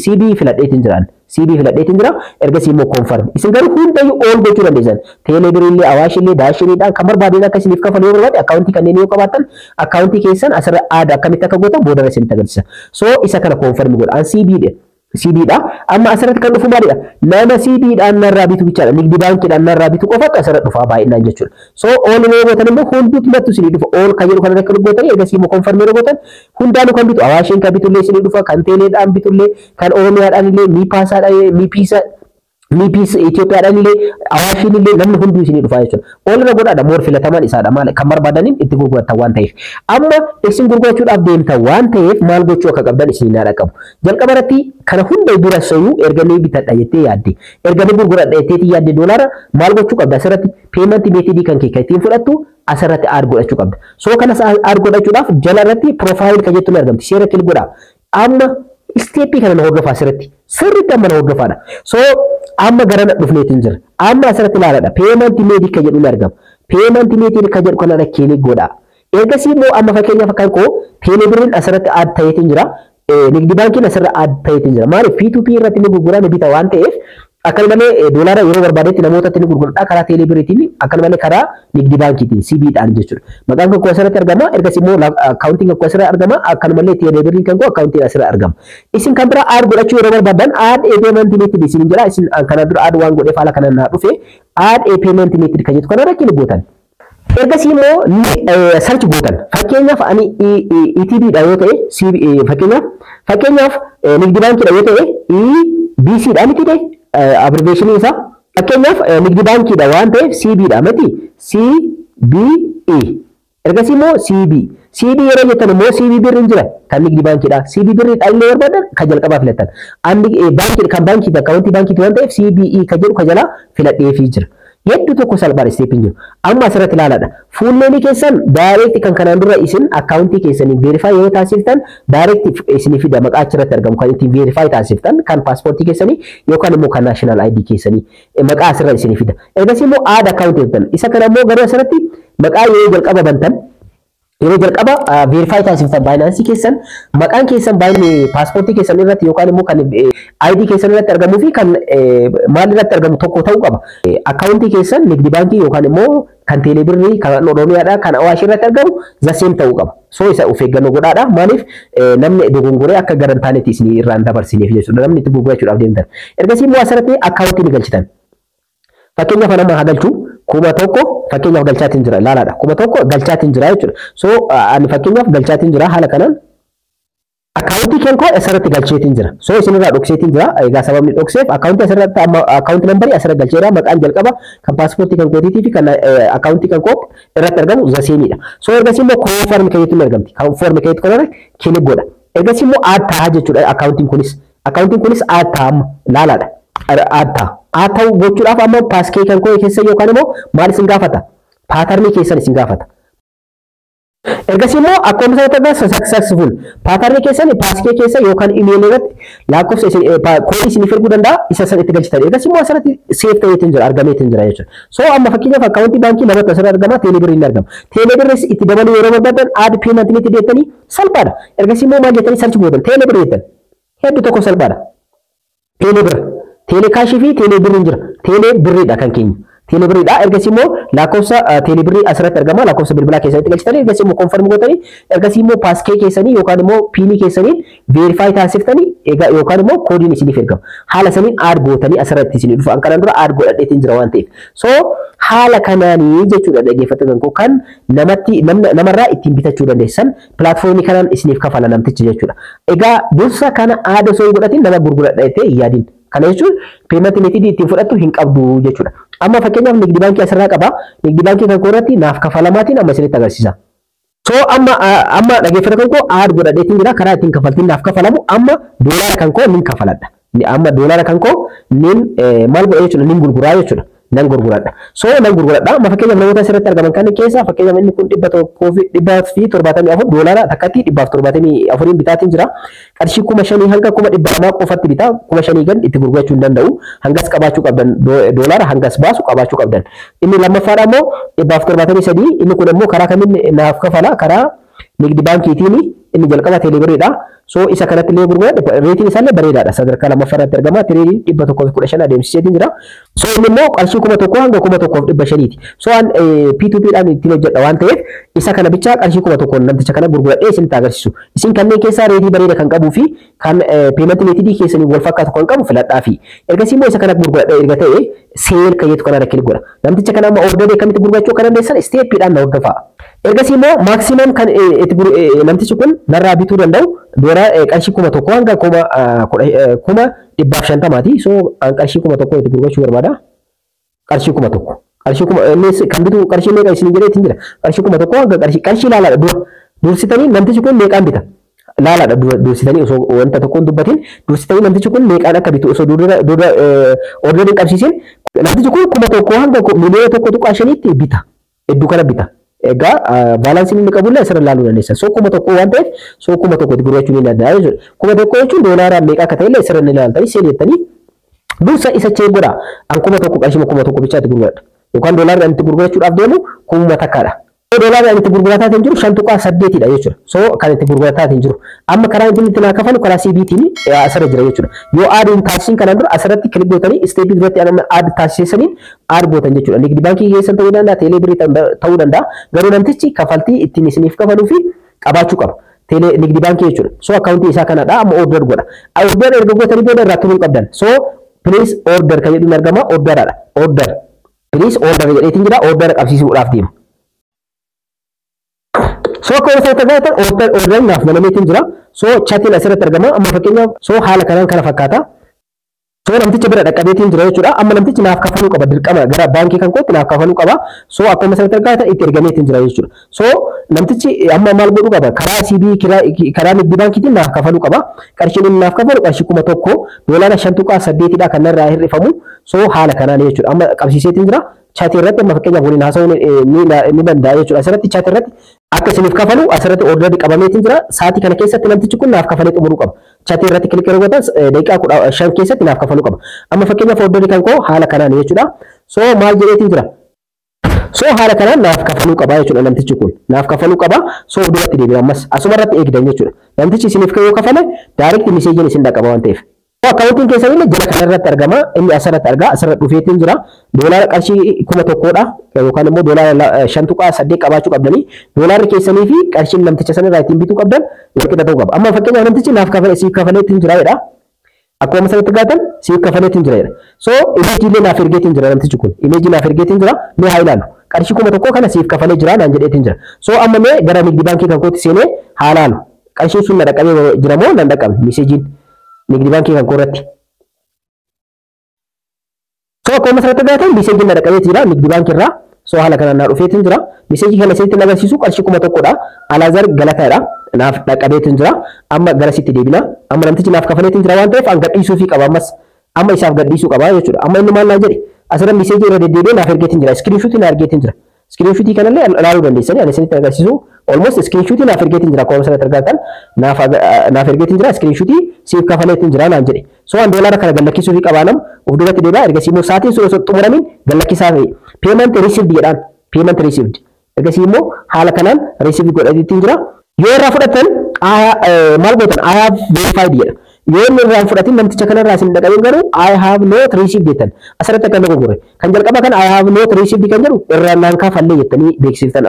CB filadheetiin jiraan. CB filadheetiin jira. Ergasii immoo confirm. Isin garuu hundayyuu ool gochuu dandeessan. Teeleebiriillee, Awaashillee, Daashiniidhaan kan barbaadan akka isiniif kafalu yoo barbaade akkaawuntii kanneen yoo qabaatan akkaawuntii keessan asirra aada akkamitti akka gootan booda isinitti agarsiisa. So isa kana confirm godha. An CB dha. Amma asirratti kan dhufu maalidha? Nama CB dhaan narraa bitu bichaadha. Nigdi baankiidhaan narraa bitu qofa asirratti dhufa baay'inaan jechuudha. So ool yoo gootan immoo hundumatu isinii dhufa. Ool kan jedhu kana akka gootanii ergasii immoo confirm yeroo gootan hundaanuu kan bitu Awaashiin kan bitullee isinii dhufa, kan Teeleedhaan bitullee, kan Oromiyaadhaan illee, Miipaasaadhaan, Miipiis Itoophiyaadhaan illee, Awaashiin illee namni hunduu isinii dhufa jechuudha. Ool irra godhaadha moor filatamaan isaadha maal kan barbaadaniin itti gurguratan waan ta'eef. Amma isin gurgurachuudhaaf deemtan waan ta'eef maal gochuu akka qabdan isin naadha qabu. Jalqaba irratti kana hunda bira soyuu erganii bitadha jettee yaadde. Erganii gurguradha jettee yaadde doolaara maal gochuu qabda asirratti payment method kan kee ittiin fudhattu asirratti aad godhachuu qabda. So kanas aad godhachuudhaaf jala irratti profile kan jettu argamti. Seera kilik godha. Amma steepii kana hordofaa asirratti sirriitti amma hordofaadha. So amma garana dhufneetiin jira. Amma asirratti ilaaladha. Payment method kan jedhu argama. Payment method kan jedhu kana kilik godha. Ergasii immoo amma fakkeenyaaf kan koo teeleebiriin asirratti aad ta'eetiin jira. Nigdi baankiin asirra aad ta'eetiin jira. Maaliif P2P irratti ni gurgurame bita waan ta'eef akkanumallee doolaara yeroo barbaadetti namootatti ni gurguradha karaa teeleebiriitiin akkanumallee karaa nigdi baankiitiin CB-dhaan jechuudha. Maqaan kan koo asirratti argama. Ergasii immoo akkaawuntiin kan koo asirra argama. Akkanumallee teeleebiriin kan koo akkaawuntiin asirra argama. Isin kan bira aad godhachuu yeroo barbaadan aad payment method isin jira. Isin kana dura aad waan godheef haala kanaan naa dhufe aad payment method kan jettu kanarra kilik gootan. Ergasii immoo search gootan. Fakkeenyaaf ani ETB dha yoo ta'e fakkeenyaaf nigdi baankiidha yoo ta'e EBC dha miti ta'e abbreviation isaa fakkeenyaaf nigdi baankiidha waan ta'eef CB dha miti CBE. Ergasii immoo CB yeroo jettan immoo CB birriin jira kan nigdi baankiidha. CB birrii dhaallee barbaadan kan jalqabaa filattan. Baankii kan baankii akkaawuntii baankiitii waan ta'eef CBE kan jedhu kan jalaa filadheefii jira. Hedduu tokko salphaan steepin jiru. Amma asirratti ilaaladha. Fuulleen keessan direct kan kanaan dura isin akkaawuntii keessanii verify yoo taasiftan direct isinii fida maqaa achirratti argamu kan ittiin verify taasiftan kan paaspoortii keessanii yookaan immoo kan national ID keessanii maqaa asirra isinii fida. Ergasii immoo aad akkaawuntii jettan. Isa kana immoo garuu asirratti maqaa yeroo jalqaba bantan yeroo jalqaba verify taasiftan Binance keessan maqaan keessan baay'ee paaspoortii keessan irratti yookaan immoo kan ID keessan irratti argamuu fi kan maal irratti argamu tokko ta'uu qaba. Akkaawuntii keessan nigdi baankii yookaan immoo kan teeleebirrii kan Oromiyaadha kan Awaash irratti argamu zaseen ta'uu qaba. So isa of eeggannoo godhaadha. Maaliif namni dogongoree akka garantaanetti isin irraan dabarsineef jechuudha. Namni itti gurgurachuudhaaf deemtan. Ergasii immoo asirratti akkaawuntii ni galchitan. Fakkeenyaaf nama haa galchu kuma tokko fakkeenyaaf galchaatiin jira laalaadha kuma tokko galchaatiin jira jechuudha so ani fakkeenyaaf galchaatiin jira haala kanaan akkaawuntii kan koo asirratti galcheetiin jira so isinirraa dhokseetiin jira egaa sababni dhokseef akkaawuntii asirratti amma akkaawuntii nambarii asirratti galcheera maqaan jalqaba kan paaspoortii kan kootiitii fi kan akkaawuntii kan koo irratti argamu zaseeniidha so ergasii immoo koonformi kayeetiin argamti koonformi kayeetti koonore kilik godha ergasii immoo aadtaa jechuudha akkaawuntiin kunis aadtaa amma laalaadha aadtaa gochuudhaaf amma paaskee kan koo keessa yookaan immoo maal isin gaafata paatarnii keessan isin gaafata ergasii immoo akkuma sanatti successful paatarnii keessan paaskee keessa yookaan imeelii irratti lakkoofsa koodii isin erguu danda'a isa san itti galchitan ergasii immoo asirratti seef ta'eetiin jira argameetiin jira jechuudha so amma fakkeenyaaf akkaawuntii baankii lamatti asirra argama teelebirriin argama teelebirris itti dabaluu yeroo barbaadan aad peementii itti deettanii salphaadha ergasii immoo maal jettanii sarchi gootan teelebirrii jettan hedduu tokko salphaadha teelebirri teelekaashii fi teelebirriin jira teelebirriidha kan keenya teelebirriidha ergasii immoo lakkoofsa teelebirrii asirratti argama lakkoofsa bilbilaa keessatti galchitanii ergasii immoo konfirm gootanii ergasii immoo paaskee keessanii yookaan immoo piinii keessaniin veerifaayi taasiftanii yookaan immoo koodiin isiniif ergama haala saniin aad gootanii asirratti isinii dhufa an kanaan dura aad godhadheetiin jira waan ta'eef so haala kanaanii jechuudha dhaggeeffattoota koo kan namarraa ittiin bitachuu dandeessan pilaatfoormii kanaan isiniif kafala namtichi jechuudha egaa dursa kana aada osoo hin godhatin nama gurguradha jettee yaadiin kana jechuun peementii meetidii ittiin fudhattu hin qabdu jechuudha amma fakkeenyaaf nigdi baankii asirraa qaba nigdi baankii kan koorratti naaf kafalamaatiin amma isinitti agarsiisa so amma dhaggeeffattoota koo aad godhadheetiin jira karaa ittiin kafaltiin naaf kafalamu amma doolaara kan koo nin kafaladha amma doolaara kan koo nin maal godha jechuudha nin gurguraa jechuudha nan gurguradha so nan gurguradha amma fakkeenyaaf namoota asirratti argaman kan keessa fakkeenyaaf inni kun 174 doolaara takkatti 174 bitaatiin jira qarshii 5,000 hanga 200 qofatti bitaa 5,000 gan itti gurgurachuu hin danda'u hangas qabaachuu qabdan doolaara hangas baasu qabaachuu qabdan inni lammaffaadha immoo 173 inni kun immoo karaa kamiin naaf kafala karaa nigdi baankiitiin inni jalqaba teelebirriidha so isa kanatti illee gurguradha reetiin isaallee bareedaadha sadarkaa lammaffaarratti argama tireediin 115 adeemsiseetiin jira so inni immoo qarshii 1,000 hanga 1,500 ti so an P2P dhaan ittiin hojjedha waan ta'eef isa kana bichaa qarshii 1,000 namticha kana gurguradhee isinitti agarsiisu isin kanneen keessaa reetii bareeda kan qabuu fi kan peementii meetidii keessanii wal fakkaatu kan qabu filadhaa fi ergasii immoo isa kana gurguradhee erga ta'e seel kayyeetu kana kilik godha namticha kana amma orderii akkamitti gurgurachuu akka dandeessan steeppiidhaan na hordofaa ergasii immoo maaksimaam kan namtichi kun narraa bituu danda'u doolaara qarshii 1,000 hanga 1,150 so an qarshii 1,000 itti gurgurachuu barbaada qarshii 1,000 qarshii 1,000 kan bitu qarshii meeqa isin jedheetiin jira qarshii 1,000 hanga qarshii laalaadha dursitanii namtichi kun meeqaan bita laalaadha dursitanii osoo wanta tokkoon dubbatiin dursitanii namtichi kun meeqaan akka bitu osoo orderii qabsiisin namtichi kun 1,000 hanga miliyoona 1.5tti bita hedduu kana bita egaa baalaansiin inni qabulle asirra laaluu dandeessa so 1,000 waan ta'eef so 1,000 itti gurgurachuu ni danda'a jechuudha 1,000 jechuun doolaara meeqa akka ta'e asirra ni ilaaltanii seen jettanii dursa isa chee godha an 1,000 qarshii 1,000 bichaa itti gurguradha yookaan doolaara itti gurgurachuudhaaf deemu kuma takkaadha doolaara itti gurgurataatiin jiru 5.8dha jechuudha so kan itti gurgurataatiin jiru amma karaa itti naa kafalu karaa CBT'n asirra jira jechuudha yoo aadiin taasisiin kanaan dura asirratti kilik gootanii isteepii duratti aad taasisaniin aad gootan jechuudha nigdi baankii keessan ta'uu danda'a teeleebirrii ta'uu danda'a garuu namtichi kafaltii ittiin isiniif kafaluu fi qabaachuu qaba nigdi baankii jechuudha so akkaawuntii isaa kanadha amma order godha order erga gootanii booda irraa turuu qabdan so please order kan jedhuun argama orderaadha order please order jedheetiin jira order qabsiisuudhaaf deema so akkuma isatti agartan order naaf manameetiin jira so chatiin asirratti argama amma fakkeenyaaf so haala kanaan kana fakkaata so namticha bira dhaqqabeetiin jira jechuudha amma namtichi naaf kafaluu qaba dirqama gara baankii kan kootti naaf kafaluu qaba so akkuma isatti agartan itti ergameetiin jira jechuudha so namtichi amma maal godhuu qaba karaa CB karaa nigdi baankiitiin naaf kafaluu qaba qarshiin inni naaf kafalu qarshii 1,000 doolaara 5.8dha kan narraa hir'ifamu so haala kanaan jechuudha amma qabsiiseetiin jira chatii irratti amma fakkeenyaaf waliin haasa'uun ni danda'a jechuudha asirratti chatii irratti akka isiniif kafalu asirratti orderii qabameetiin jira saatii kana keessatti namtichi kun naaf kafalee xumuruu qaba chatii irratti kilik yeroo gootan daqiiqaa 15 keessatti naaf kafaluu qaba amma fakkeenyaaf orderii kan koo haala kanaan jechuudha so maal jedheetiin jira so haala kanaan naaf kafaluu qaba jechuudha namtichi kun naaf kafaluu qaba so duratti deebi'aa ammas asuma irratti eegdan jechuudha namtichi isiniif yoo kafale direct message isin dhaqaba waan ta'eef akkaawuntiin keessan illee jala kanarratti argama inni asirratti argaa asirratti dhufeetiin jira doolaara qarshii 1,000dha yookaan immoo doolaara 5.8 qabaachuu qabdanii doolaarri keessanii fi qarshiin namticha sanarraa ittiin bituu qabdan walqixa ta'uu qaba amma fakkeenyaaf namtichi naaf kafale siif kafaleetiin jira jedha akkuma sanatti gaatan siif kafaleetiin jira. So image illee naaf ergeetiin jira namtichi kun. Image naaf ergeetiin jira mee haa ilaalu. Qarshii 1,000 kana siif kafalee jira naan jedheetiin jira. So amma mee gara nigdi baankii kan kooti seenee haa ilaalu. Qarshiin sun na dhaqqabee jira moo nan dhaqqabe meseejiin nigdi baankii kan koorratti. So akkuma sanatti gaatan meseejiin na dhaqqabee jira nigdi baankii irraa. So haala kanaan na dhufeetiin jira. Meseejii kana sitti agarsiisu qarshii 1,000 dha. Alaazar Galataadha. Naaf dhaqqabeetiin jira. Amma gara sitti deebina. Amma namtichi naaf kafaleetiin jira waan ta'eef an gadhiisuu fi qaba ammas. Amma isaaf gadhiisuu qaba jechuudha. Amma inni maal naan jedhe asirra meseejii irra deddeebi'ee naaf ergeetiin jira. Screenshot na ergeetiin jira. Screenshot kanallee ilaaluu dandeessanii ani isinitti agarsiisu. Almost screenshot naaf ergeetiin jira. Akkuma sanatti argattan naaf ergeetiin jira. Screenshot siif kafaleetiin jira naan jedhe. So an doolaara kana gallakkisuu fi qabaanam of duubatti deebi'a. Ergasii immoo saatiin sun osoo xumuramin gallakkisaa ta'e. Payment received jedhaan. Payment received. Ergasii immoo haala kanaan receive godhatiin jira. Yoo irraa fudhatan maal gootan I have verified jedha. Yoo inni irraa fudhatin namticha kanarraa isin dhaqabeen garuu I have not received jettan. Asirratti akka nama gurgure. Kan jalqaba kan I have not received kan jedhu irraa naan kaafallee jettanii beeksiftan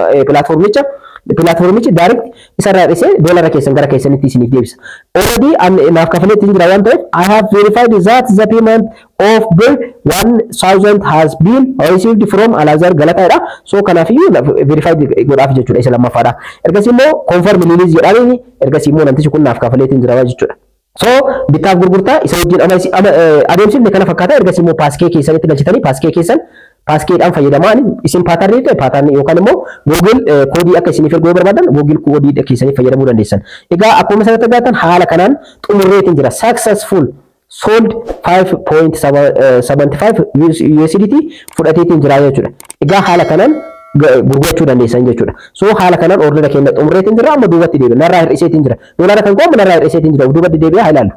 pilaatfoormichi direct isarraa dhisee doolara keessan gara keessanitti isiniif deebisa. Already naaf kafaleetti jira waan ta'eef I have verified that the payment of bill 1,000 has been received from Alazar Galataadha. So kanaafiyyuu verified godhaaf jechuudha isa lammaffaadha. Ergasii immoo confirm release jedhanii ergasii immoo namtichi kun naaf kafaleetti jira jechuudha. So bitaaf gurgurtaa isa wajjin adeemsifne kana fakkaata. Ergasii immoo paaskee keessanitti galchitanii paaskee keessan paaskeedhaan fayyadamaa isin paatarnii ta'e paatarnii yookaan immoo Google koodii akka isiniif erguu barbaadan Google koodii keessaniif fayyadamuu dandeessan. Egaa akkuma sanatti argattan haala kanaan xumurreetiin jira. Successful sold 5.75 USDT fudhateetiin jira jechuudha. Egaa haala kanaan gurgurachuu dandeessan jechuudha. So haala kanaan ordera keenya xumurreetiin jira amma duubatti deebi'a. Narraa hir'iseetiin jira. Doolara kan qabu narraa hir'iseetiin jira. Duubatti deebi'a haa ilaallu.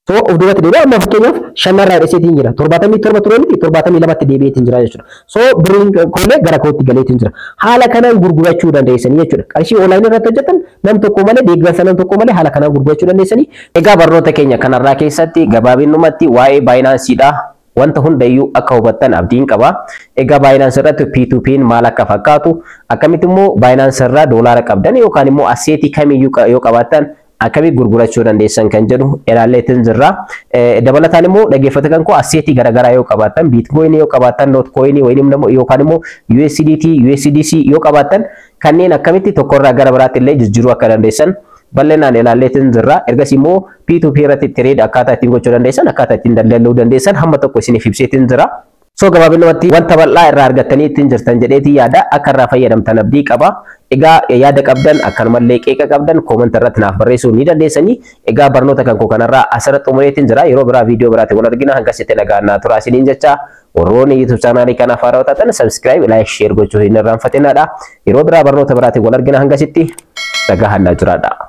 So of duubatti deebi'a amma fakkeenyaaf 5 irraa hir'iseetiin jira. 77 turee miti 72tti deebi'eetiin jira jechuudha. So biriin koollee gara kootti galeetiin jira. Haala kanaan gurgurachuu dandeessanii jechuudha. Qarshii online irratti hojjetan nam tokko malee deeggarsa nam tokko malee haala kanaan gurgurachuu dandeessanii. Egaa barnoota keenya kanarraa keessatti gabaabinumatti waa'ee Binanceedha. Wanta hundayyuu akka hubattan abdiin qaba. Egaa Binance irratti P2P'n maal akka fakkaatu akkamitti immoo Binance irraa doolaara qabdan yookaan immoo asseetii kamiyyuu yoo qabaattan akkamitti gurgurachuu dandeessan kan jedhu ilaalleetiin jirra. Dabalataan immoo dhaggeeffattoota koo asseetii garaagaraa yoo qabaattan Bitcoin yoo qabaattan Notcoin yookaan immoo USDT USDC yoo qabaattan kanneen akkamitti tokkorraa gara biraatti illee jijjiiruu akka dandeessan bal'inaan ilaalleetiin jirra. Ergasii immoo P2P irratti trade akkaataa ittiin gochuu dandeessan akkaataa ittiin daldaluu dandeessan hamma tokko isiniif ibseetiin jira. So gabaabinumatti wanta bal'aa irraa argattanii ittiin jirtan jedheetii yaada akka irraa fayyadamtan abdii qaba. Egaa yaada qabdan akkanumallee qeeqa qabdan comment irratti naaf barreessuu ni dandeessanii. Egaa barnoota kan koo kanarraa asirratti xumureetiin jira. Yeroo biraa viidiyoo biraatti wal argina hanga sitti nagaannaa turaa isiniin jecha. Warroonni YouTube channel kanaaf haaraa taatan subscribe, like, share gochuu hin irraanfatinaa. Yeroo biraa barnoota biraatti wal argina hanga sitti nagaannaa jiraadha.